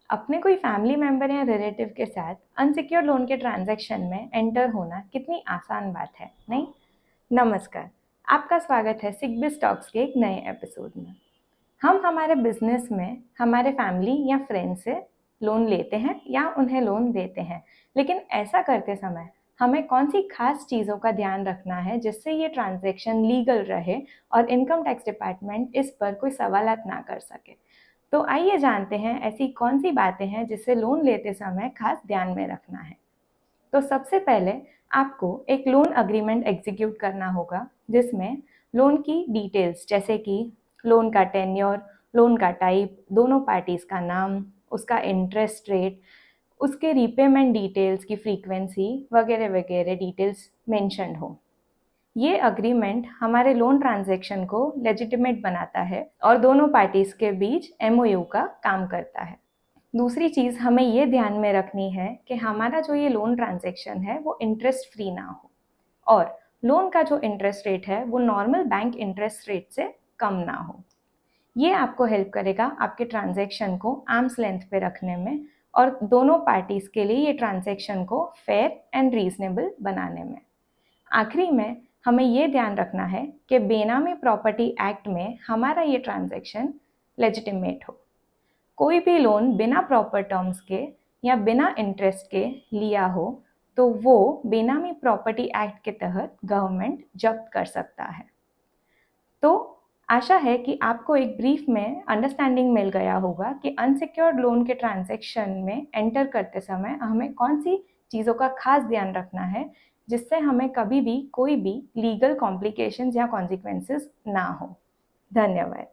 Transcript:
अपने कोई family member या रिलेटिव के साथ अनसिक्योर लोन के ट्रांजैक्शन में एंटर होना कितनी आसान बात है, नहीं? नमस्कार, आपका स्वागत है सिग्बिज टॉक्स के एक नए एपिसोड में। हम हमारे बिजनेस में हमारे फैमिली या फ्रेंड से लोन लेते हैं या उन्हें लोन देते हैं, लेकिन ऐसा करते समय हमें कौन सी खास चीज़ों का ध्यान रखना है जिससे ये ट्रांजैक्शन लीगल रहे और इनकम टैक्स डिपार्टमेंट इस पर कोई सवालात ना कर सके। तो आइए जानते हैं ऐसी कौन सी बातें हैं जिसे लोन लेते समय खास ध्यान में रखना है। तो सबसे पहले आपको एक लोन अग्रीमेंट एग्जीक्यूट करना होगा जिसमें लोन की डिटेल्स जैसे कि लोन का टेन्योर, लोन का टाइप, दोनों पार्टीज का नाम, उसका इंटरेस्ट रेट, उसके रीपेमेंट डिटेल्स की फ्रीक्वेंसी वगैरह वगैरह डिटेल्स मेंशन्ड हो। ये अग्रीमेंट हमारे लोन ट्रांजैक्शन को लेजिटिमेट बनाता है और दोनों पार्टीज के बीच एमओयू का काम करता है। दूसरी चीज़ हमें ये ध्यान में रखनी है कि हमारा जो ये लोन ट्रांजैक्शन है वो इंटरेस्ट फ्री ना हो और लोन का जो इंटरेस्ट रेट है वो नॉर्मल बैंक इंटरेस्ट रेट से कम ना हो। ये आपको हेल्प करेगा आपके ट्रांजैक्शन को आर्म्स लेंथ पे रखने में और दोनों पार्टीज के लिए ये ट्रांजैक्शन को फेयर एंड रीजनेबल बनाने में। आखिरी में हमें ये ध्यान रखना है कि बेनामी प्रॉपर्टी एक्ट में हमारा ये ट्रांजैक्शन लेजिटिमेट हो। कोई भी लोन बिना प्रॉपर टर्म्स के या बिना इंटरेस्ट के लिया हो तो वो बेनामी प्रॉपर्टी एक्ट के तहत गवर्नमेंट जब्त कर सकता है। तो आशा है कि आपको एक ब्रीफ में अंडरस्टैंडिंग मिल गया होगा कि अनसिक्योर्ड लोन के ट्रांजैक्शन में एंटर करते समय हमें कौन सी चीज़ों का खास ध्यान रखना है जिससे हमें कभी भी कोई भी लीगल कॉम्प्लिकेशंस या कॉन्सिक्वेंसेस ना हो। धन्यवाद।